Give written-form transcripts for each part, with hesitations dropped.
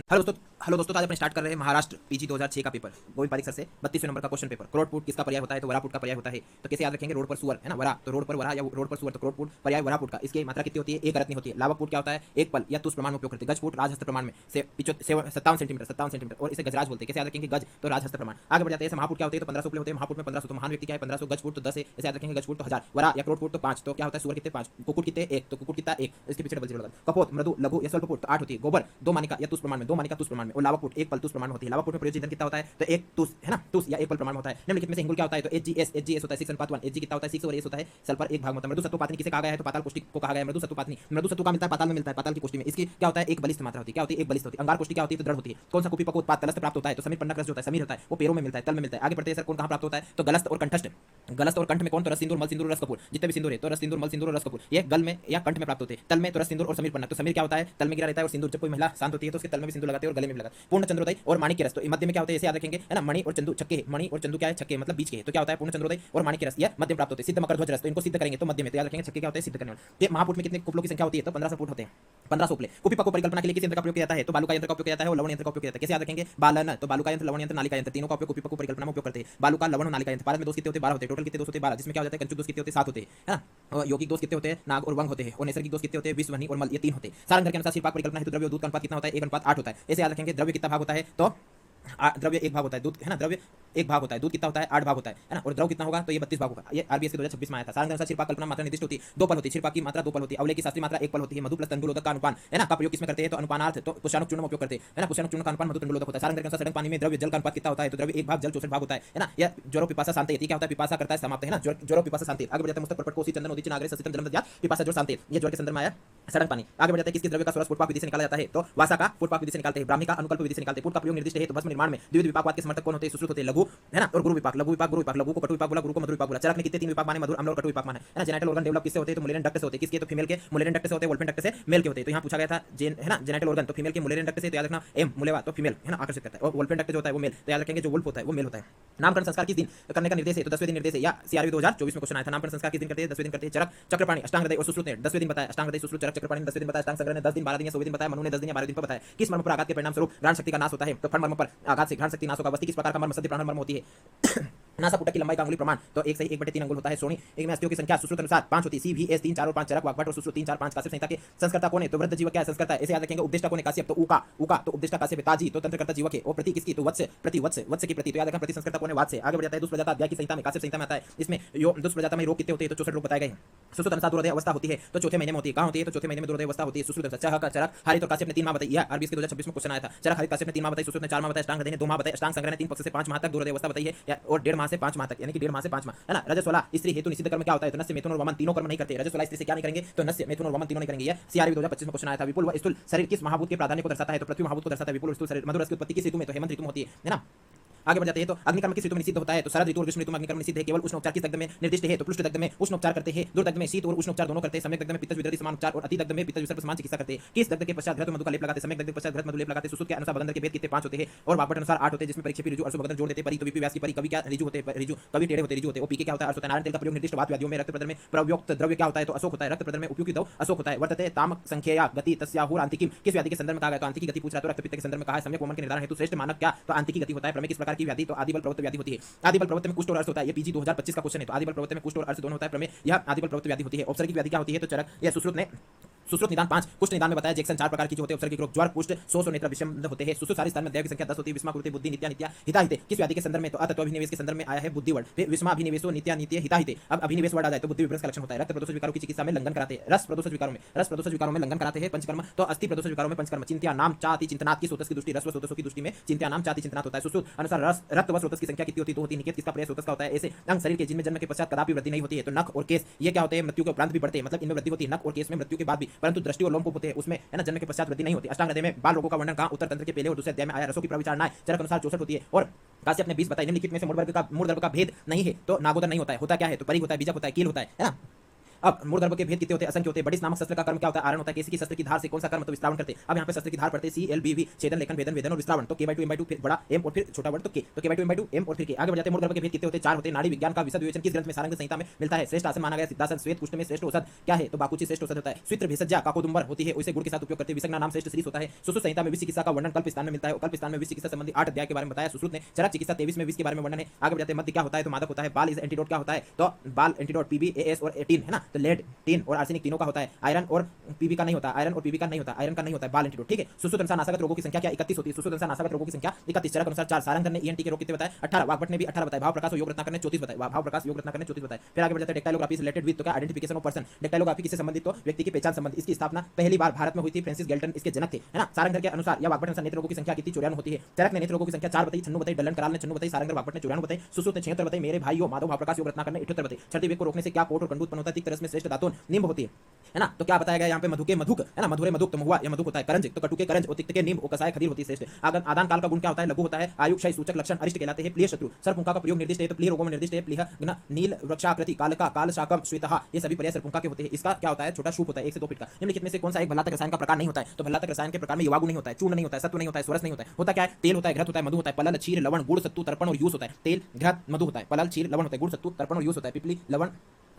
Hello दोस्तों, आज अपने स्टार्ट कर रहे हैं महाराष्ट्र पीजी 2006 का पेपर। गोविंद पारिक सर से 32वें नंबर का क्वेश्चन पेपर। क्रोडपुट किसका पर्याय होता है? तो वरापुट का पर्याय होता है। तो कैसे याद रखेंगे? रोड पर सुअर है ना, वरा, तो रोड पर वरा या रोड पर सुअर, तो क्रोडपुट पर्याय वरापुट का। इसकी मात्रा कितनी होती है? एक अरत्नी होती है। लावकपुट क्या होता है? एक पल या तुष प्रमाण में उपयोग करते हैं। गजपुट राजहस्त प्रमाण में से 57 सेंटीमीटर और इसे गजराज बोलते हैं। कैसे याद रखेंगे? गज तो राजहस्त प्रमाण। आगे बढ़ जाते हैं। महापुट क्या होते हैं? तो 1500 उपले होते हैं। महापुट में 1500, तो महान व्यक्ति क्या है? 1500। गजपुट तो 10 है, इसे याद रखेंगे। गजपुट तो 1000। वरा या क्रोडपुट तो 5, तो क्या होता है? सुअर कितने? 5। कुकुट कितने? 1, तो कुकुट कितना? 1। इसके पीछे डबल जीरो लगा। कपोत मृदु लघु या स्वल्पपुट तो 8 होती है। गोबर 2 मानिका या तुष प्रमाण में, 2 मानिका तुष प्रमाण में। और लावकपुट 1 पल तुष प्रमाण में होती है। लावकपुट में प्रयुक्त ईंधन कितना होता है? तो 1 तुष है ना, तुष या 1 पल प्रमाण होता है। निम्नलिखित में से हिंगुल क्या होता है? तो Hgs होता है 6:1। Hg कितना होता है? 6 और S होता है सल्फर 1 भाग होता है। मृदु सत्व पातनी किसे कहा गया है? तो पाताल कोष्ठी को कहा गया है मृदु सत्व पातनी। मृदु सत्व का मिलता है पाताल में, मिलता है पाताल की कोष्ठी में। इसकी क्या होता है? एक बलिष्ठ मात्रा होती है। क्या होती है? एक बलिष्ठ होती है। अंगार कोष्ठी क्या होती है? तो दृढ़ होती है। कौन सा कुपीपक उत्पाद तलस्थ प्राप्त होता है? तो समीर पन्ना रस जो होता है, समीर होता है, वो पेड़ों में मिलता है, तल में मिलता है। आगे बढ़ते हैं सर, कौन कहां प्राप्त होता है? तो गलस्त और कंठस्थ। गलस्त और कंठ में कौन? तो रस सिंदूर, मल सिंदूर, रस कपूर। जितने भी सिंदूर है तो रस सिंदूर, मल सिंदूर और रस कपूर ये गल में या कंठ में प्राप्त होते हैं। तल में तो रस सिंदूर और समीर पन्ना। तो समीर क्या होता है? तल में गिरा रहता है, और सिंदूर जब कोई महिला शांत होती है तो उसके तल में भी सिंदूर लगाते हैं और गले में भी लगाते हैं। पूर्ण चंद्रोदय और माणिक्य रस, तो मध्य में क्या होते हैं? इसे याद रखेंगे है ना। मणि और चंदू छक्के, मणि और चंदू क्या है? छक्के मतलब बीच के। तो क्या होता है? पूर्ण चंद्रोदय और माणिक्य रस यह मध्य में प्राप्त होते हैं। सिद्ध मकर ध्वज रस, तो इनको सिद्ध करेंगे तो मध्य में, तो याद रखेंगे छक्के क्या होते हैं? सिद्ध करने वाले। ये महापुट में कितने कुपलों की संख्या होती है? तो 1500 फुट होते हैं, 1500 उपले। कुपीपक को परिकल्पना के लिए किस यंत्र का प्रयोग किया जाता है? तो बालू का यंत्र का उपयोग किया जाता है और लवण यंत्र का उपयोग किया जाता है। कैसे याद रखेंगे? बालन, तो बालू का यंत्र, लवण यंत्र, नालिका यंत्र, तीनों का उपयोग कुपीपक को परिकल्पना में उपयोग करते हैं। बालू का, लवण और नालिका यंत्र। भारत में दोष कितने होते हैं? 12 होते हैं। टोटल कितने दोष होते हैं? 12। जिसमें क्या हो जाता है? कंचुक दोष कितने होते हैं? 7 होते हैं, है ना। और यौगिक दोष कितने होते हैं? नाग और वंग होते हैं। और नैसर्गिक दोष कितने होते हैं? विष, वह्नि और मल, ये 3 होते हैं। सारंग के अनुसार शिल्पाक परिकल्पना हेतु द्रव्य और दूध का अनुपात कितना होता है? 1:8 होता है। ऐसे याद रखेंगे। द्रव्य कितना भाग होता है? तो द्रव्य 1 भाग होता है, दूध है ना, द्रव्य 1 भाग होता है। दूध कितना होता है? 8 भाग होता है ना। और द्रव कितना होगा? तो ये 32 भाग होगा। ये आरबीएस के 2026 में आया था। सारंग अनुसार शिल्पा कल्पना मात्रा निर्दिष्ट होती है, 2 पल होती है। शिल्पा की मात्रा 2 पल होती है। अवले की शास्त्रीय मात्रा 1 पल होती है। मधु प्लस तंडुलोदक का अनुपान है ना, का प्रयोग किसमें करते हैं? तो अनुपानार्थ, तो पुष्याणुक चूर्ण में उपयोग करते हैं, है ना। पुष्याणुक चूर्ण का अनुपान मधु तंडुलोदक होता है। सारंग के अनुसार सड़क पानी में द्रव्य जल का अनुपात कितना होता है? तो द्रव्य 1 भाग जल 64 भाग होता है ना। यह ज्वरो पिपासा शांति, क्या होता है? पिपासा करता है समाप्त, है ना। ज्वरो पिपासा शांति। आगे बढ़ते हैं। मुस्तक परपट कोसी चंदन उदित नागरे ससितम जलम दया पिपासा जो शांति, ये ज्वर के संदर्भ में आया सड़क पानी। आगे बढ़ जाते हैं। किसके द्रव्य का स्वरस फुटपाक विधि से निकाला जाता है? तो वासा का फुटपाक विधि से निकालते हैं। ब्राह्मी का अनुकल्प विधि से निकालते हैं। फुट का प्रयोग निर्दिष्ट है तो भस्म निर्माण में द्विविध विपाकवाद के समर्थक कौन होते हैं? सुश्रुत होते हैं। लघु है ना, और गुरु विपाक। लघु विपाक, गुरु विपाक। लघु को कटु विपाक बोला, गुरु को मधुर विपाक बोला। चरक में कितने 3 विपाक माने? मधुर, अम्ल और कटु विपाक माने, है ना। जेनिटल ऑर्गन डेवलप किससे होते हैं? तो मुलेरियन डक्ट से होते हैं। किसके? तो फीमेल के मुलेरियन डक्ट से होते हैं। वोल्फेन डक्ट से मेल के होते हैं। तो यहाँ पूछा गया था है ना, जेनिटल ऑर्गन तो फीमेल के मुलेरियन डक्ट से, तो याद रखना एम मुलेवा तो फीमेल है ना, आकर्षित करता है। और वोल्फेन डक्ट जो होता है वो मेल, तो याद रखेंगे जो वुल्फ होता है वो मेल होता है। नामकरण संस्कार किस दिन करने का निर्देश है? तो 10वें दिन निर्देश है, या सीआरबी 2024 में क्वेश्चन आया था। नामकरण संस्कार किस दिन करते हैं? 10वें दिन करते हैं। चरक, चक्रपाणी, अष्टांग हृदय और सुश्रुत ने 10वें दिन बताया। अष्टांग हृदय, सुश्रुत, चरक, चक्रपाणी ने 10वें दिन बताया। अष्टांग संग्रह ने 10 दिन, 12 दिन या 16 दिन बताया। मनु ने 10 दिन या 12 दिन पर बताया। किस मर्म पर आघात के परिणाम स्वरूप घ्राण शक्ति का नाश होता है? तो फण मर्म पर आघात से घ्राण शक्ति नाश होगा। वस्ती किस प्रकार का मर्म? सद्य प्राण मर्म होती है। नासापुटक की लंबाई का अंगुली प्रमाण तो 1 से 1/3 अंगुल होता है। श्रोणी एक में अस्थियों की संख्या सुश्रुत अनुसार 5 होती है। सी भी एस 3 4 और 5 चरक वाग्भट और सुश्रुत 3 4 5 काश्यप संहिता के संस्कर्ता कौन है? तो वृद्ध जीवक क्या है? संस्कर्ता है। ऐसे याद रखेंगे। उपदेष्टा कौन है? काश्यप, तो उका तो उपदेष्टा काश्यप है। ताजी तो तंत्रकर्ता जीवक है। और प्रति किसकी? तो वत्स, वत्स की प्रति, तो याद रखना प्रति संस्कर्ता कौन है? वात्स है। आगे बढ़ जाता है। दुष्प्रजाता अध्याय की संहिता में, काश्यप संहिता में आता है। इसमें दुष्प्रजाता में रोग कितने होते हैं? तो 64 रोग बताए गए हैं। सुश्रुत अनुसार दुर्हृदय अवस्था होती है तो चौथे महीने में होती है। कहां होती है? तो चौथे महीने में दुर्हृदय अवस्था होती है। सुश्रुत अनुसार चरक, हरित और काश्यप ने 3 माह बताई। यह आरबीएस के 2026 में क्वेश्चन आया था। चरक, हरित, काश्यप ने 3 माह बताई। सुश्रुत ने 4 माह बताया। अष्टांग हृदय ने 2 माह बताया। अष्टांग संग्रह ने 3 पक्ष से 5 माह तक दुर्हृदय अवस्था बताई है, और 1.5 माह से 5 माह तक, यानी कि 1.5 माह से 5 माह, है ना। रजस्वला स्त्री हेतु निषिद्ध कर्म क्या होता है? तो नस्य, मैथुन और वमन तीनों कर्म नहीं करते। रजस्वला स्त्री से क्या नहीं करेंगे? तो नस्य, मैथुन और वमन तीनों नहीं करेंगे। यह सीआरबी 2025 में क्वेश्चन आया था। विपुल व स्थूल शरीर किस महाभूत के प्राधान्य को दर्शाता है? तो पृथ्वी महाभूत को दर्शाता है। विपुल और स्थूल शरीर। मधुर रस की उत्पत्ति किस ऋतु में? तो हेमंत ऋतु में होती है ना। आगे बढ़ जाते हैं। तो अग्निकर्म किस ऋतु में निषिद्ध होता है? तो शरद ऋतु और ग्रीष्म ऋतु में अग्निकर्म निषिद्ध है। केवल उष्ण उपचार किस दग्ध में निर्दिष्ट है? तो पृष्ठ दग्ध में उष्ण उपचार करते हैं। दुर्दग्ध में शीत और उष्ण उपचार दोनों करते हैं। सम्यक दग्ध में पित्त विदर्भ समान उपचार और अति दग्ध में पित्त विसर्प समान चिकित्सा करते हैं। किस दग्ध के पश्चात घृत मधु का लेप लगाते हैं? सम्यक दग्ध के पश्चात घृत मधु लेप लगाते हैं। सुश्रुत के अनुसार भगंदर के भेद कितने? 5 होते हैं। और वाग्भट अनुसार 8 होते हैं, जिसमें परीक्षेपी ऋजु अर्शु भगंदर जोड़ देते हैं। परी तो विपि व्यास की परी। कवि क्या? ऋजु होते हैं। ऋजु कवि टेढ़े होते हैं, ऋजु होते हैं। और पीके क्या होता है? अर्श होता है। नारायण तेल का प्रयोग निर्दिष्ट वात व्याधियों में, रक्त प्रदर में प्रयुक्त द्रव्य क्या होता है? तो अशोक होता है। रक्त प्रदर में उपयुक्त दव अशोक होता है। वर्तते ताम संख्या गति तस्याहुर आंतिकीम किस व्याधि के संदर्भ में कहा गया? तो आंतिकी गति पूछ रहा है। तो रक्तपित्त के संदर्भ में कहा है। सम्यक वमन के निर्धारण हेतु श्रेष्ठ मानक क्या? तो आंतिकी गति होता है। प्रमेय किस प्रकार की व्याधि? तो आदिबल प्रवृत्त व्याधि होती है। आदिबल प्रवृत्त में कुष्ठ और अर्श होता है। ये पीजी 2025 का क्वेश्चन है। तो आदिबल प्रवृत्त में कुष्ठ और अर्श दोनों होता है। प्रमेय यह आदिबल प्रवृत्त व्याधि होती है। औपचारिक व्याधि क्या होती है? तो चरक या सुश्रुत निदान 5 कुष्ठ निदान में बताया। जेक्सन 4 प्रकार की जो होते हैं। उपसर्गिक रोग ज्वर, कुष्ठ, शोष और नेत्र विषम होते हैं। सुश्रुत सारे स्थान में अध्याय की संख्या 10 होती है। विस्मा कृते बुद्धि नित्या नित्या हिताहिते किस व्याधि के संदर्भ में? तो अतत्वाभिनिवेश के संदर्भ में आया है बुद्धि वर्ड। फिर विस्मा अभिनिवेशो नित्या नित्य हिताहिते। अब अभिनिवेश वर्ड आ जाए तो बुद्धि विभ्रंश का लक्षण होता है। रक्त प्रदोष विकारों की चिकित्सा में लंघन कराते हैं। रस प्रदोष विकारों में लंघन कराते हैं। पंचकर्म तो अस्थि प्रदोष विकारों में पंचकर्म। चिंत्या नाम चाति चिंतनात् की स्रोतस की दृष्टि, रस स्रोतसों की दृष्टि में चिंत्या नाम चाति चिंतनात् होता है। सुश्रुत अनुसार रक्त व स्रोतस की संख्या कितनी होती है? 2 होती है। निकेत किसका पर्याय स्रोतस का होता है? ऐसे अंग शरीर के जिनमें जन्म के पश्चात कदापि वृद्धि नहीं होती है। तो नख और केस ये क्या होते हैं? मृत्यु के उपरांत भी बढ़ते हैं, मतलब इनमें वृद्धि होती है। नख और केस में मृत्यु के बाद भी, परंतु दृष्टि और लोम होते हैं उसमें, है ना, जन्म के पश्चात वृद्धि नहीं होती। अष्टांग हृदय में बाल रोगों का वर्णन कहां? उत्तर तंत्र के पहले और दूसरे अध्याय में आया। रसों की प्रविचारणा चरक अनुसार 64 होती है। और काश्यप ने 20 बताई। निम्नलिखित में से मूल वर्ग का भेद नहीं है तो नागोदर नहीं होता है। होता क्या है? तो परी होता है, बीजक होता है, कील होता है ना। अब मूर्धर्भ के भेद कितने होते हैं, असंख्य होते हैं। बडिस नामक शस्त्र का कर्म क्या होता है, आयरन होता है। किसी की शस्त्र की धार से कौन सा कर्म तो विस्तारण करते हैं। अब यहाँ पे शस्त्र की धार पढ़ते CLBV, छेदन, लेखन, भेदन, वेदन और विस्तारण। तो K/2 M/2 फिर बड़ा M और फिर छोटा वर्ड तो K, तो K/2 M/2 M और फिर K। आगे बढ़ जाते हैं। मूर्धर्भ के भेद कितने होते हैं, 4 होते हैं। नाड़ी विज्ञान का विशद विवेचन किस ग्रंथ में, सारंग संहिता में मिलता है। श्रेष्ठ आसन माना गया सिद्धासन। श्वेत कुष्ठ में श्रेष्ठ औषध क्या है, तो बाकुची श्रेष्ठ औषध होता है। स्वित्र भेषज्या काकोदुम्बर होती है, उसे गुड़ के साथ उपयोग करते हैं। विसंज्ञा नाम श्रेष्ठ शीर्ष होता है। सुश्रुत संहिता में विष चिकित्सा का वर्णन कल्प स्थान में मिलता है। कल्प स्थान में विष चिकित्सा संबंधी 8 अध्याय के बारे में बताया सुश्रुत ने। चरक चिकित्सा 23 में विष के बारे में वर्णन है। आगे बढ़ जाते हैं। मध्य क्या होता है, तो मादक होता है। बाल इज एंटीडोट क्या होता है, तो बाल एंटीडोट PB AS और 18 है ना, तो लेड, टिन और आर्सेनिक तीनों का होता है। आयरन और PB का नहीं होता, आयरन और PB का नहीं होता, आयरन का नहीं होता है, बाल एंटीडोट। ठीक है। सुश्रुत अनुसार नासागत रोगों की संख्या क्या 31 होती है। सुश्रुत अनुसार नासागत रोगों की संख्या 31। चरक अनुसार 4। सारंग ने ENT के रोग कितने बताए 18। वाग्भट ने भी 18 बताए। भाव प्रकाश और योग रत्नाकर ने 34 बताए। भाव प्रकाश योग रत्नाकर ने 34 बताए। फिर आगे बढ़ जाते हैं। डेक्टाइलोग्राफी से रिलेटेड विद, तो क्या आइडेंटिफिकेशन ऑफ पर्सन। डेक्टाइलोग्राफी किससे संबंधित, तो व्यक्ति की पहचान संबंधित। इसकी स्थापना पहली बार भारत में हुई थी। फ्रांसिस गैल्टन इसके जनक थे, है ना। सारंग के अनुसार या वाग्भट अनुसार नेत्र रोगों की संख्या कितनी 54 होती है। चरक ने नेत्र रोगों की संख्या 4 बताई, छन्नु बताई, डलन कराल ने छन्नु बताई, सारंग वाग्भट ने 94 बताई, सुश्रुत ने 76 बताई। मेरे भाइयों माधव भाव प्रकाश योग रत्नाकर ने 78 बताई। छठी वेग को रोकने से क्या कोट और कंडू उत्पन्न होता है। तिक्त रस में श्रेष्ठ धातु निम्ब होती है ना। तो क्या बताया गया यहाँ पे, मधु के मधुक है ना, मधुरे मधुक तो महुआ या मधुक होता है। करंज तो कटु के करंज और तिक्त के नींब और कसाय खदीर होती है श्रेष्ठ। आदान काल का गुण क्या होता है, लघु होता है। आयु क्षय सूचक लक्षण अरिष्ट कहलाते हैं। प्लिय शत्रु सर्पपुंखा का प्रयोग निर्दिष्ट है, तो प्लिय रोगों में निर्दिष्ट है। प्लिह नील वृक्षाकृति कालका काल शाकम श्वेतः, ये सभी पर्याय सर्पपुंखा के होते हैं। इसका क्या होता है, छोटा शूप होता है 1 से 2 फीट का। निम्नलिखित में से कौन सा एक भल्लातक रसायन का प्रकार नहीं होता है, तो भल्लातक रसायन के प्रकार में युवागुण नहीं होता है, चूर्ण नहीं होता है, सत्व नहीं होता है, स्वरस नहीं होता है। होता क्या है, तेल होता है, घृत होता है, मधु होता है, पलल क्षीर लवण गुड़ सत्तू तर्पण और यूस होता है। तेल घृत मधु होता है, पलल क्षीर लवण होता है, गुड़ सत्तू तर्पण और यूस होता है, पिपली लवण,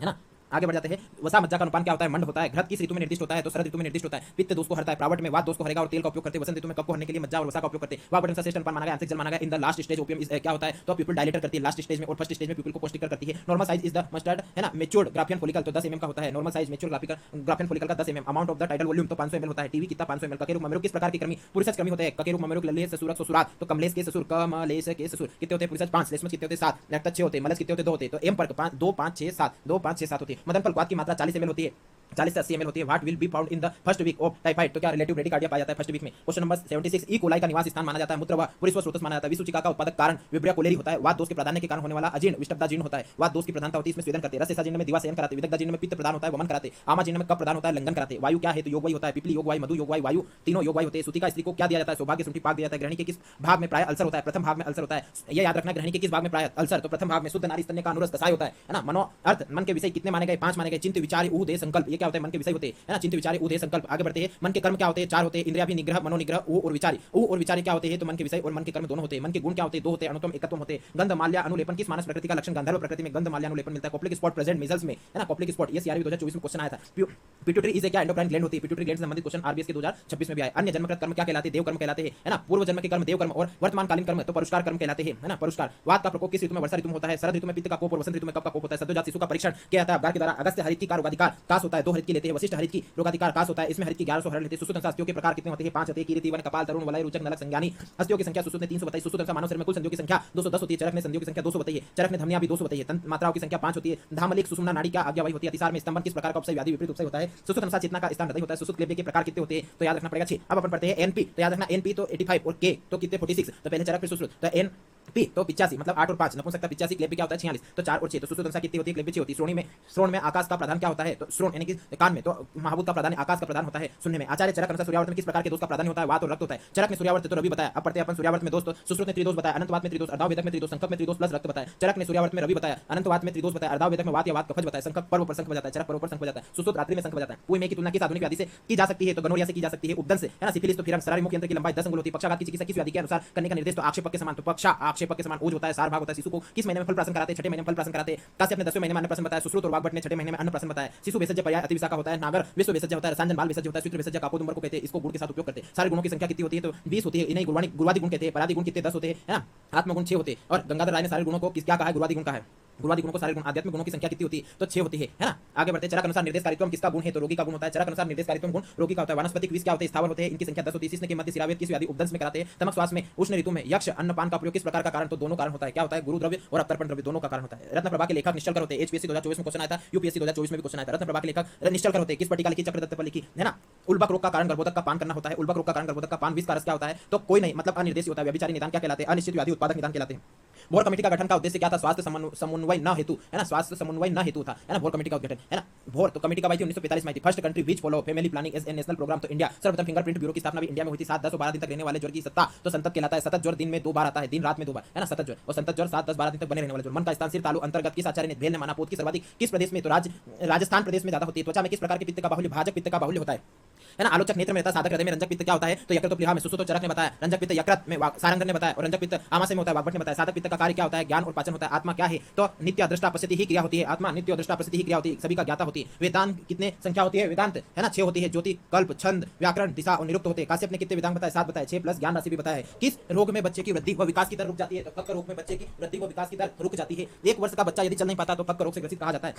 है ना। आगे बढ़ जाते हैं। वसा मज्जा का अनुपान क्या होता है, मंड होता है। घृत किस ऋतु में निर्दिष्ट होता है, तो शरद ऋतु में निर्दिष्ट होता है। पित्त दोष को हरता है, प्रावट में वात दोष को हरेगा और तेल का उपयोग करते हैं। वसंत ऋतु में कफ को हरने के लिए मज्जा और वसा का उपयोग करते हैं। वात श्रेष्ठ अनुपान माना गया, आंतरिक जल माना गया। In the last stage opium क्या होता है, तो प्यूपिल डायलेटर करती है लास्ट स्टेज में, और फर्स्ट स्टेज में प्यूपिल को पौष्टिकर करती है। Normal size is the mustard, है ना। मैच्योर्ड ग्राफियन फॉलिकल तो 10 mm का होता है। Normal size matured Graafian follicle का 10 mm। Amount of the tidal volume तो 500 ml होता है। टीवी कितना 500 ml। ककेरूप ममेरुक किस प्रकार की कृमि, पुरुषज कृमि होते हैं। ककेरूप ममेरुक लल्लेश ससुरक ससुरात, तो कमलेश के ससुर, कमलेश के ससुर कितने होते हैं, पुरुषज 5, लेशमज कितने होते हैं 7, लैक्टस 6 होते हैं, मलज कितने होते हैं 2 होते हैं। तो एम पर 5 2 5 6 7 2 5 6 7 होती है। मदन फल क्वाथ की मात्रा 40 ml होती है, 40 से 80 ml होती है। What will be found in the first week of typhoid, तो क्या रिलेटिव रेडिकार्डिया पाया जाता है फर्स्ट वीक में। Question number 76। ई कोलाई का निवास स्थान माना जाता है मूत्र व पुरुष स्रोतस माना जाता है। विसूचिका का उत्पादक कारण विब्रिया कोलेरी होता है। वात दोष के प्राधान्य के कारण होने वाला अजीर्ण विष्टब्धा जीर्ण होता है। वात दोष की प्रधानता होती है, इसमें स्वेदन करते हैं। रस जीर्ण में दिवासेयन कराते, विदग्धा जीर्ण में पित्त प्रदान होता है, वमन कराते। आमा जीर्ण में कफ प्रदान होता है, लंघन कराते। वायु क्या है, तो योग वायु होता है। पिपली योग वायु, मधु योग वायु, वायु तीनों योग वायु होते हैं। सूतिका स्त्री को क्या दिया जाता है, सौभाग्य सुंठी पाक दिया जाता है। ग्रहणी के किस भाग में प्राय अल्सर होता है, प्रथम भाग में अल्सर होता है। यह याद रखना, ग्रहणी के किस भाग में प्राय अल्सर, तो प्रथम भाग में। शुद्ध नारी स्तन्य का अनुरस कसाय होता है ना। मनो अर्थ मन के विषय कितने माने गए, 5 माने गए। चिंत विचार ऊह देह संकल्प, ये क्या होता है, मन के विषय होते हैं, है ना। चिंत विचार ऊह देह संकल्प। आगे बढ़ते हैं। मन के कर्म क्या होते हैं, 4 होते हैं। इंद्रिया भी निग्रह, मनो निग्रह, ऊह और विचारी। ऊह और विचारी क्या होते हैं, तो मन के विषय और मन के कर्म दोनों होते हैं। मन के गुण क्या होते हैं, 2 होते हैं। अनुतम एकत्व होते हैं। गंध माल्या अनुलेपन किस मानस प्रकृति का लक्षण, गंधर्व प्रकृति में गंध माल्या अनुलेपन मिलता है। कॉप्लिक स्पॉट प्रेजेंट मिजल्स में, है ना। कॉप्लिक स्पॉट ये सीआरबी 2024 में क्वेश्चन आया था। पिट्यूटरी इज क्या एंडोक्राइन ग्लैंड होती है। पिट्यूटरी ग्लैंड से संबंधित क्वेश्चन आरबीएस के 2026 में भी आए। अन्य जन्मकृत कर्म क्या कहलाते हैं, देव कर्म कहलाते हैं, है ना। पूर्व जन्म के कर्म देव कर्म और वर्तमान कालीन कर्म तो पुरस्कार कर्म कहलाते हैं, है ना। पुरस्कार। वात का प्रकोप किस ऋतु में, वर्षा ऋतु में होता है। शरद ऋतु में पित्त का कोप और वसंत ऋतु में कफ का कोप होता है। सद्योजात शिशु का परीक्षण किया जाता है अबगार के द्वारा। अगस्त हरित की का रोगाधिकार कास होता है, 2 हरित की लेते हैं। वशिष्ठ हरित की रोगाधिकार कास होता है, इसमें हरित की 1100 हर लेते हैं। सुश्रुत अनुसार अस्थियों के प्रकार कितने होते हैं, 5 होते हैं। कीर्ति वन कपाल तरुण वलय रुचक नलक संज्ञानी। अस्थियों की संख्या सुश्रुत ने 300 बताई। सुश्रुत अनुसार मानव शरीर में कुल संधियों की संख्या 210 होती है। चरक ने संधियों की संख्या 200 बताई है। चरक ने धमनियां भी 200 बताई है। तंत्र मात्राओं की संख्या 5 होती है। धामलिक सुषुम्ना नाड़ी क्या आज्ञावाही होती है। अतिसार में स्तंभन किस प्रकार का उपसय व्याधि विपरीत उपसय होता है। सुश्रुत अनुसार चेतना का स्थान हृदय होता है। सुश्रुत क्लेब्य के प्रकार कितने होते हैं, तो याद रखना पड़ेगा 6। अब अपन पढ़ते हैं एनपी, तो याद रखना एनपी तो 85 और के तो कितने 46। तो पहले चरक फिर सुश्रुत, तो एन पी तो 85 मतलब 8 और 5 नपुंसकता 85। क्लेब्य क्या होता है 46, तो 4 और 6। तो सुश्रुत अनुसार कितनी होती है, क्लेब्य 6 होती है। श्रोण में आकाश का प्रधान क्या होता है, तो श्रोण यानी कि कान में, तो महाभूत का प्रधान आकाश का प्रधान होता है। सुनने में आचार्य चरक अनुसार सूर्यावर्त में किस प्रकार के दोष का प्राधान्य होता है, वात और रक्त होता है। चरक ने सूर्यावर्त तो रवि बताया। अब पढ़ते हैं अपन सूर्यावर्त में दोष, तो सुश्रुत ने त्रिदोष बताया, अनंतवात में त्रिदोष, अर्धावेदक में त्रिदोष, संकल्प में त्रिदोष प्लस रक्त बताया। चरक ने सूर्यावर्त में रवि बताया, अनंतवात में त्रिदोष बताया, अर्धावेदक में वात या वात कफज बताया, संकल्प पर्व पर शंख बजाता है, चरक पर्व पर शंख बजाता है, सुश्रुत रात्रि में शंख बजाता है। पूर्व में की तुलना किस आधुनिक व्याधि से की जा सकती है, तो गनोरिया से की जा सकती है। उपदन से, है ना। सिफिलिस तो फिर शरारी मुख यंत्र की लंबाई 10 अंगुल होती है। पक्षाघात की चिकित्सा किस व्याधि के अनुसार करने का निर्देश, तो आक्षेपक के समान, तो पक्षा आक्षेपक के समान ओज होता है, सार भाग होता है। शिशु को किस महीने में फल प्राशन कराते हैं, 6ठे महीने में फल प्राशन कराते हैं। काश्यप ने 10वें महीने में अन्न प्राशन बताया। सुश्रुत और वाग्भट ने 6ठे महीने में अन्न प्राशन बताया। शिशु भेषज पर्याय अति विशाखा होता है। नागर विश्व भेषज होता है। रसांजन बाल भेषज होता है। स्वित्र भेषज काकोदुम्बर को कहते हैं, इसको गुड़ के साथ उपयोग करते हैं। सारे गुणों की संख्या कितनी होती है, तो 20 होती है। इन्हें गुरुवादी गुण कहते हैं। परादी गुण कितने 10 होते हैं, है ना। आत्मगुण 6 होते हैं। और गंगाधर राय ने सारे गुणों को क्या कहा है, गुरुवादी गुण कहा है। गुरुवादी गुणों को सारे गुण, आध्यात्मिक गुणों की संख्या कितनी होती है, तो 6 होती है ना। आगे बढ़ते हैं। चरक अनुसार निर्देशकारित्व किसका गुण है, तो रोगी का गुण होता है। चरक अनुसार निर्देशकारित्व गुण रोगी का होता है। वनस्पतिक विष क्या होते हैं, स्थावर होते हैं, इनकी संख्या 10 होती है। शिश्न के मध्य सिरावेद किस व्याधि उपदंश में कराते हैं। तमक श्वास में उष्ण ऋतु में यक्ष अन्नपान का प्रयोग किस प्रकार का कारण, तो दोनों कारण होता है। क्या होता है, गुरु द्रव्य और अवतर्पण द्रव्य दोनों का कारण होता है। रत्न प्रभा के लेखक निश्चल कर होते हैं। एचपीएससी 2024 में क्वेश्चन आया था, यूपीएससी 2024 में भी क्वेश्चन आया था। रत्न प्रभा के लेखक निश्चल कर होते हैं। किस पट्टिका लिखी, चक्रदत्त पर लिखी, है ना। उल्बक रोग का कारण गर्भोदक का पान करना होता है। उल्बक रोग का कारण गर्भोदक का पान। विष का रस क्या होता है, तो कोई नहीं, मतलब अनिर्देशित होता है। व्यभिचारी निदान क्या कहलाते हैं, अनिश्चित व्याधि उत्पादक निदान कहलाते हैं। भोर कमेटी का गठन का उद्देश्य क्या था? स्वास्थ्य समन्वय न हेतु, है ना, स्वास्थ्य समन्वय न हेतु था, है ना, भोर कमेटी का उद्घाटन, है ना। भोर तो कमेटी का आई थी 1945 में आई थी। First country which follow family planning as a national programme, तो इंडिया। सर्वप्रथम फिंगरप्रिंट ब्यूरो की स्थापना भी इंडिया में हुई थी। 7, 10 और 12 दिन तक रहने वाले ज्वर की सत्ता तो संतत कहलाता है। सतत ज्वर दिन में 2 बार आता है, दिन रात में 2 बार, है ना, सतत ज्वर। और संतत ज्वर 7, 10, 12 दिन तक बने रहने वाले ज्वर। मन का स्थान सिर तालु अंतर्गत किस आचार्य ने भेल ने माना? पोत की सर्वाधिक किस प्रदेश में? तो राजस्थान प्रदेश में ज्यादा होती है। त्वचा में किस प्रकार के पित्त का बाहुल्य? भाजक पित्त का बाहुल्य होता है ना। आलोचक नेत्र में रहता है, साधक हृदय में। रंजक पित्त क्या होता है? तो यकृत प्लीहा में। सुश्रुत चरक ने बताया। रंजक पित्त यकृत में, सारंग ने बताया। और रंजक पित्त आमाशय में होता है, वाग्भट ने बताया। साधक पित्त का कार्य क्या होता है? ज्ञान और पाचन होता है। आत्मा क्या है? तो नित्य दृष्टा पश्यति ही क्रिया होती है। आत्मा नित्य दृष्टा पश्यति ही क्रिया होती है, सभी का ज्ञाता होती है। वेदांत कितने संख्या होती है? वेदांत, है ना, 6 होती है। ज्योति, कल्प, छंद, व्याकरण, दिशा और निरुक्त होते हैं। काश्यप ने कितने वेदांत बताए? 7 बताए। 6 प्लस ज्ञान राशि भी बताया है। किस रोग में बच्चे की वृद्धि व विकास की दर रुक जाती है? तो कक्क रोग में बच्चे की वृद्धि व विकास की दर रुक जाती है। 1 वर्ष का बच्चा यदि चल नहीं पाता तो कक्क रोग से ग्रसित कहा जाता है।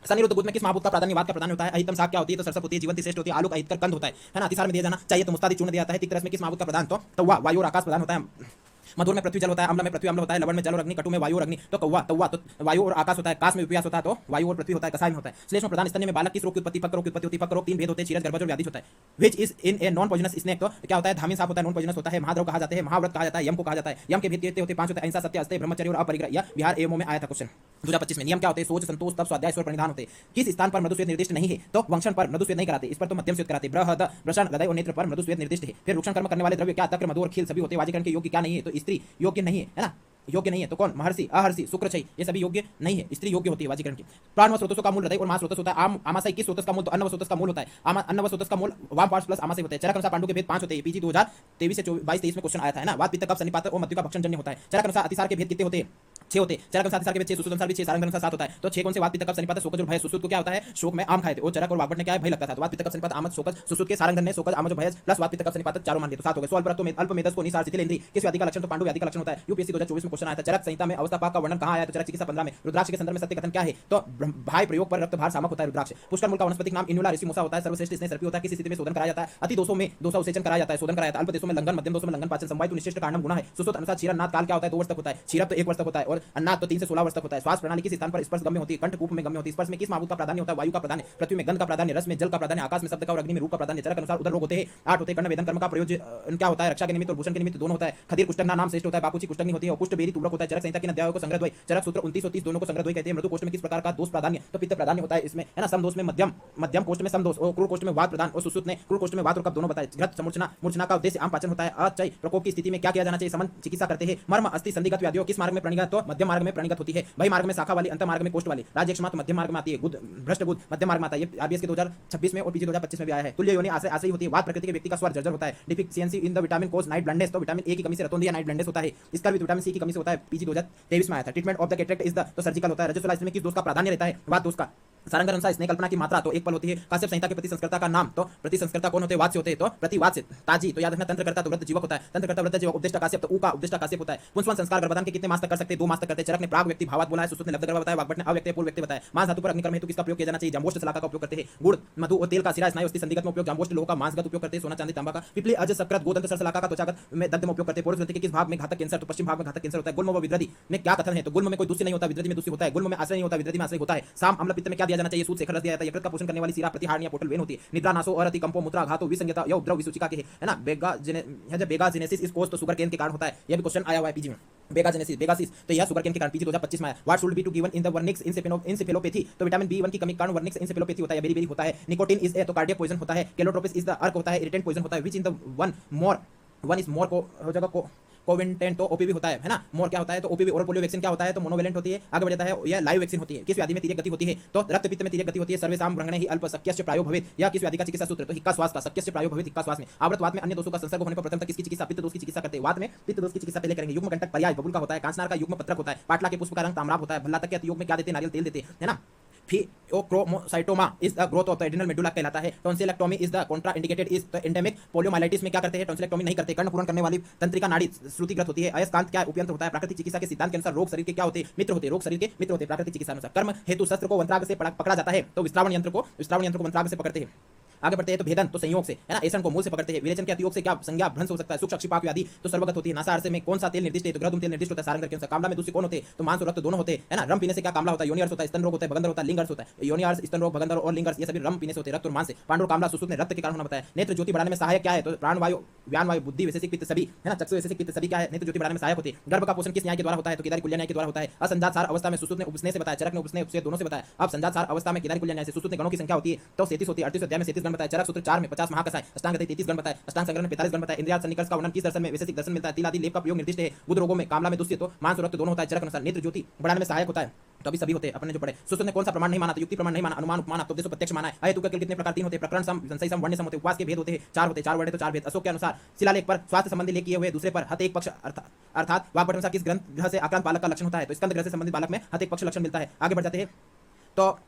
सनिरुद्ध गुद में किस महाभूत का प्राधान्य? वात का प्राधान्य होता है। अहितम शाक क्या होती है? तो सरसप होती है। जीवंती श्रेष्ठ होती है। आलू का हितकर कंद होता है ना। अतिसार में दिया जाना चाहिए तो मुस्तादी चूर्ण दिया जाता है। तिक्तरस में किस महाभूत का प्रधान? तो तवा, वायु और आकाश प्रधान होता है। मधुर में पृथ्वी जल होता है। अम्ल में पृथ्वी अम्ल होता है। लवण में जल और अग्नि। कटु में वायु और अग्नि। तो कौवा तवा तो वायु और आकाश होता है। काश में विप्यास होता है तो वायु और पृथ्वी होता है। कसाय में होता है। श्लेष में प्रधान स्तन्य में बालक किस रोग की उत्पत्ति? पक्क रोग की उत्पत्ति होती है। पक्क रोग 3 भेद होते हैं, क्षीरज, गर्भज और व्याधिज होता है। Which is in a non poisonous snake, तो क्या होता है? धामी सांप होता है, नॉन पॉइजनस होता है। महाद्रव कहा जाता है, महाव्रत कहा जाता है, यम को कहा जाता है। यम के भेद कितने होते हैं? 5 होते हैं। अहिंसा, सत्य, अस्तेय, ब्रह्मचर्य और अपरिग्रह। यह बिहार एवं में आया था क्वेश्चन 2025 में। नियम क्या होते हैं? सोच, संतोष, तप, स्वाध्याय, स्वर, परिधान होते हैं। किस स्थान पर मृदुस्वेद निर्दिष्ट नहीं है? तो वंक्षण पर मृदुस्वेद नहीं कराते, इस पर तो मध्यम स्वेद कराते। बृहद, वृषण, हृदय और नेत्र पर मृदुस्वेद निर्दिष्ट है। फिर रुक्षण कर्म करने वाले द्रव्य क्या? तक्र, मधु और खील सभी होते हैं। वाजीकरण के योग्य क्या नहीं है? तो स्त्री योग्य नहीं है ना, योग्य नहीं है। तो कौन? महर्षि, अहर्षि, शुक्रचयी, ये सभी योग्य नहीं है। स्त्री योग्य होती है वाजीकरण की। प्राण व स्रोतों का मूल हृदय और महास्रोत होता है। आमाशय किस स्रोत का मूल? तो अन्न व स्रोत का मूल होता है। अन्न व स्रोत का मूल वाम पार्श्व प्लस आमाशय होता है। चरक अनुसार पांडु के भेद 5 होते हैं। पीजी 2023 से 22-23 में क्वेश्चन आया था, है ना। वात, पित्त, कफ, सन्निपात और मध्यु का भक्षण जन्य होता है। चरक अनुसार अतिसार के भेद कितने होते हैं? 6 होते हैं। चरक अनुसार अतिसार के भेद 6, सुश्रुत अनुसार भी 6, सारंग अनुसार 7 होता है। तो 6 कौन से? वात, पित्त, कफ, सन्निपात, शोकज और भय। सुश्रुत को क्या होता है? शोक में आम खाए थे। और चरक और वाग्भट ने क्या है? भय लगता था। तो वात, पित्त, कफ, सन्निपात, आमद, शोकज, सुश्रुत के सारंग ने शोकज, आमज, भय प्लस वात, पित्त, कफ, सन्निपात चारों मान लिए, तो 7 हो गए। स्वल्प रक्त अल्प मेदस को निसार शिथिल इंद्रिय किस व्याधि का लक्षण? तो पांडु व्याधि का लक्षण होता है। यूपीएससी 2024 में क्वेश्चन आया था। चरक संहिता में अवस्था पाक का वर्णन कहां आया? तो चरक चिकित्सा 15 में। रुद्राक्ष के संदर्भ में सत्य कथन क्या है? तो भाई प्रयोग पर रक्त भार सामक होता है रुद्राक्ष। पुष्कर मूल का वनस्पतिक नाम इन्युला रेसिमोसा होता है। सर्वश्रेष्ठ स्नेह सर्पी होता है। किस स्थिति में शोधन कराया जाता है? अति दोषों में दोषा उसेचन कराया जाता है, शोधन कराया जाता है। अल्प देशों में लंघन, मध्यम दोषों में लंघन, पाचन संवायु निश्चित कारणम गुना है। सुश्रुत अनुसार क्षीरन नाद काल क्या होता है? 2 वर्ष तक होता है। क्षीरब तो 1 वर्ष तक होता है और अन्नाद तो 3 से 16 वर्ष तक होता है। श्वास प्रणाली किस स्थान पर स्पर्श गम्य होती है? कंठ, कूप में गम्य होती है। स्पर्श में किस महाभूत का प्राधान्य होता है? वायु का प्राधान्य। पृथ्वी में गंध का प्राधान्य, रस में जल का प्राधान्य, आकाश में शब्द का और अग्नि में रूप का प्राधान्य। चरक अनुसार उदर रोग होते हैं 8 होते हैं। कर्ण वेदन कर्म का प्रयोजन क्या होता है? रक्षा के निमित्त और भूषण के निमित्त दोनों होता है। खदीर कुष्ठग्ना नाम श्रेष्ठ होता है। बाकुची कुष्ठग्नि होती है और कुष्ठ बेरी तुरक होता है। चरक संहिता के अध्यायों को संग्रह द्वय, चरक सूत्र 29 और 30 दोनों को संग्रह द्वय कहते हैं। मृदु कोष्ठ में किस प्रकार का दोष प्राधान्य? तो पित्त प्राधान्य होता है इसमें, है ना। सम दोष में मध्यम, मध्यम कोष्ठ में सम दोष और क्रूर कोष्ठ में वात प्रधान। और सुश्रुत ने क्रूर कोष्ठ में वात और कफ दोनों बताए। घृत, समूर्छना, मूर्छना का उद्देश्य आम पाचन होता है। अचय प्रकोप की स्थिति में क्या किया जाना चाहिए? समन चिकित्सा करते हैं। मर्म, अस्थि, संदिग्ध व्याधियों किस मार्ग में प्रणिगत? तो मध्य मार्ग में प्रणिगत होती है। भय मार्ग में शाखा वाली, अंत मार्ग में कोष्ठ वाली। राजयक्षमा तो मध्य मार्ग में आती है। गुद, भ्रष्ट गुद मध्य मार्ग में आता है। ये आरबीएस के 2026 में और पीजी 2025 में भी आया है। तुल्य योनि आश्रय आश्रय होती है। वात प्रकृति के व्यक्ति का स्वर जर्जर होता है। Deficiency in the vitamin cause night blindness, तो विटामिन ए की कमी से रतौंधिया नाइट ब्लाइंडनेस होता है। इसका भी विटामिन सी की कमी से होता है। पीजी 2023 में आया था। Treatment of the cataract is the, तो सर्जिकल होता है। रजस्वला में किस दोष का प्राधान्य रहता है? वात दोष का। सारंग अनुसार स्नेह कल्पना की मात्रा तो 1 पल होती है। काश्यप संहिता के प्रति संस्कृता का नाम, तो प्रति संस्कृता कौन होते हैं? वात से होते हैं। तो प्रतिवात से ताजी, तो याद रखना। तंत्र करता तो वृद्ध जीवक होता है। तंत्र करता वृद्ध जीवक। उपदेष्ट काश्यप तो ऊ का उपदेष्ट काश्यप होता है। पुंसवन संस्कार गर्भधान के कितने मास तक कर सकते हैं? 2 मास तक करते हैं। चरक ने प्राग व्यक्ति भावात बोला है। सुश्रुत ने लब्ध गर्भ बताया। वाग्भट ने अव्यक्त पूर्व व्यक्ति बताया। मांस धातु पर अग्निकर्म हेतु किसका प्रयोग किया जाना चाहिए? जांबोष्ट शलाका का उपयोग करते हैं। गुड़, मधु और तेल का सिरा स्नायु अस्थि संदिग्ध में उपयोग। जांबोष्ट लोह का मांसगत उपयोग करते हैं। सोना, चांदी, तांबा का। पिपली, अज, सकृत, गोदंत, सरसलाका का त्वचागत में दग्ध में उपयोग करते हैं। पौरुष ग्रंथि के किस भाग में घातक कैंसर? तो पश्चिम भाग में घातक कैंसर होता है। गुल्म व विद्रधि में क्या कथन है? तो गुल्म में कोई दूषित नहीं होता, विद्रधि में दूषित होता है। गुल्म में आश्रय नहीं होता, विद्रधि में आश्रय होता है। साम, अम्ल, पित्त में क्या दिया जाना चाहिए? सूत, शेखर रस दिया जाता है। यकृत का पोषण करने वाली सिरा प्रतिहार या पोर्टल वेन होती है। निद्रा, नासो और अति कंपो, मूत्रा, घातो, विसंगता या उपद्रव विसूचिका के है ना। बेगाजेनेसिस इस कोष तो शुगर केन के कारण होता है। यह भी क्वेश्चन आया हुआ है पीजी में। बेगासिस तो यह शुगर केन के कारण पीजी 2025 में आया। What should be to given in the Wernicke's encephalopathy, तो विटामिन बी1 की कमी कारण वर्निक्स इंसेफेलोपैथी होता है। बेरी बेरी होता है। निकोटिन इज ए, तो कार्डियक पॉइजन होता है। केलोट्रोपिस इज द अर्क होता है। इरिटेंट पॉइजन होता है। Which in the one is more को हो जाएगा को कोविंटेंट, तो ओपीवी होता है ना। मोर क्या होता है? तो ओपीवी और पोलियो वैक्सीन क्या होता है? तो मोनोवेलेंट होती है। आगे बढ़ जाता है, यह लाइव वैक्सीन होती है। किस व्याधि में तिर्यक गति होती है? तो रक्त पित्त में तिर्यक गति होती है। सर्वेसाम ब्रह्मणे ही अल्प शक्यस्य प्रायो भवेत्, या किस व्याधि का चिकित्सा सूत्र? तो हिक्का श्वास का। शक्यस्य प्रायो भवेत् हिक्का श्वास में। आवृतवात में अन्य दोषों का संसर्ग होने पर प्रथम तक किसकी चिकित्सा? पित्त दोष की चिकित्सा करते हैं। वात में पित्त दोष की चिकित्सा पहले करेंगे। युग्म कंटक पर्याय बबुल का होता है। कांचनार का युग्म पत्रक होता है। पाटला के पुष्प का रंग ताम्राभ होता है। भल्ला तक के अतियोग में क्या देते हैं? नारियल तेल देते हैं, है ना। Pheochromocytoma is the growth of the adrenal medulla कहलाता है। Tonsillectomy is the contraindicated is the endemic. Poliomyelitis में क्या करते हैं? टॉन्सिलेक्टोमी नहीं करते। कर्ण पूर्ण करने वाली तंत्रिका नाड़ी श्रुतिग्रस्त होती है। अयस्कांत क्या उपयंत्र होता है? प्राकृतिक चिकित्सा के सिद्धांत के अनुसार रोग शरीर के क्या होते हैं? मित्र होते हैं। रोग शरीर के मित्र होते हैं प्राकृतिक चिकित्सा अनुसार। कर्म हेतु शस्त्र को वंत्राग से पकड़ा जाता है, तो विस्त्रावण यंत्र को वंत्राग से पकड़ते हैं। आगे बढ़ते हैं तो भेदन तो संयोग से, है ना, ऐसा को मूल से पकड़ते हैं। विरेचन के अतियोग से क्या संज्ञा भ्रंश हो सकता है। सूक्ष्म क्षिपाक व्याधि तो सर्वगत होती है। नासाहार से में कौन सा तेल निर्दिष्ट है, तो ग्रह तेल निर्दिष्ट होता है सारंग के अनुसार। कामला में दूसरे कौन होते हैं, तो मांस और रक्त दोनों होते हैं, है ना। रम पीने से क्या कामला होता है, योनि अर्स होता है, स्तन रोग होता है, भगंदर होता है, लिंग अर्स होता है। योनि अर्स, स्तन रोग, भगंदर और लिंग अर्स ये सभी रम पीने से होते हैं, रक्त और मांस से। पांडु कामला सुसुत ने रक्त के कारण होना बताया। नेत्र ज्योति बढ़ाने में सहायक क्या है, तो प्राणवायु, व्यानवायु, बुद्धि, वैशेषिक पित्त सभी, है ना, चक्षु वैशेषिक पित्त सभी क्या है, नेत्र ज्योति बढ़ाने में सहायक होते हैं। गर्भ का पोषण किस न्याय के द्वारा होता है, तो केदारी कुल्य न्याय के द्वारा होता है। असंजात सार अवस्था में सुसुत ने उपस्नेह से बताया, चरक ने उपस्नेह से दोनों से बताया। अब संजात सार अवस्था में केदारी कुल्य न्याय से सुसुत ने गणों की संख्या होती है तो 37 होती है। 38 अध्याय में 37 गण बताया। चरक सूत्र 4 में 50 महाकसाय, अष्टांग 33 गण बताया, अष्टांग संग्रह में 45 गण बताया। इंद्रियार्थ सन्निकर्ष का वर्णन किस दर्शन में, वैशेषिक दर्शन मिलता है। तिल आदि लेप का प्रयोग निर्दिष्ट है। बुध रोगों में, कामला में दूसरी तो मांस और रक्त दोनों होता है। चरक अनुसार नेत्र ज्योति बढ़ाने में सहायक होता है। तो अभी सभी होते हैं अपने जो पढ़े। सुसुत ने कौन सा प्रमाण नहीं माना, तो युक्ति प्रमाण नहीं माना, अनुमान उपमान उपदेश प्रत्यक्ष माना है। अहेतुक के कितने प्रकार 3 होते हैं, प्रकरण सम, संशय सम, वन्य सम होते हैं। उपवास के भेद होते हैं 4 होते हैं, 4 वर्णे तो 4 भेद। अशोक के अनुसार शिलालेख पर स्वास्थ्य संबंधी लेख किए हुए, दूसरे पर हत एक पक्ष अर्थात वाग्भट अनुसार किस ग्रह से आक्रांत बालक का लक्षण होता है, तो स्कंद ग्रह से संबंधित बालक में हत एक पक्ष लक्षण मिलता है। आगे बढ़ जाते हैं तो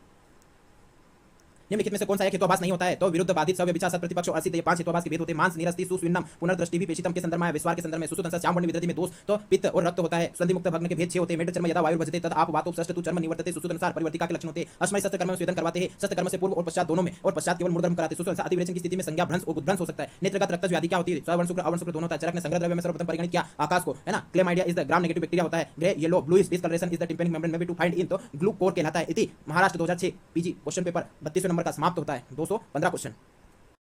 निम्नलिखित में से कौन सा एक हेतुआभास नहीं होता है, तो विरुद्ध बाधित सव्य विचार सत प्रतिपक्ष और असित ये 5 हेतुआभास के भेद होते हैं। मांस निरस्ति सुस्विन्नम पुनर्दृष्टि भी पेशितम के संदर्भ में, विस्वार के संदर्भ में, सुसुत अनुसार श्यामवर्णी विदति में दोष तो पित्त और रक्त होता है। संधि मुक्त भग्न के भेद 6 होते हैं। मेड चर्म यदा वायु भजते तद आप वातो षष्ठ तु चर्म निवर्तते। सुसुत अनुसार परिवर्तिका के लक्षण होते हैं। अश्मय शस्त्र कर्म में स्वेदन करवाते हैं, शस्त्र कर्म से पूर्व और पश्चात दोनों में, और पश्चात केवल मूर्धर्म कराते हैं। सुसुत अनुसार अतिविरेचन की स्थिति में संज्ञा भ्रंश और उद्भ्रंश हो सकता है। नेत्रगत रक्त व्याधि क्या होती है, सवर्ण शुक्र अवर्ण शुक्र दोनों होता है। चरक ने संग्रह द्रव्य में सर्वप्रथम परिगणित किया आकाश को, है ना। Chlamydia is the gram negative bacteria होता है। Grey yellow bluish discolouration is the tympanic membrane में बी टू फाइंड इन, तो ग्लूकोर कहलाता है। इति महाराष्ट्र 2006 पीजी क्वेश्चन पेपर 32वें नंबर का समाप्त होता है। 215 क्वेश्चन।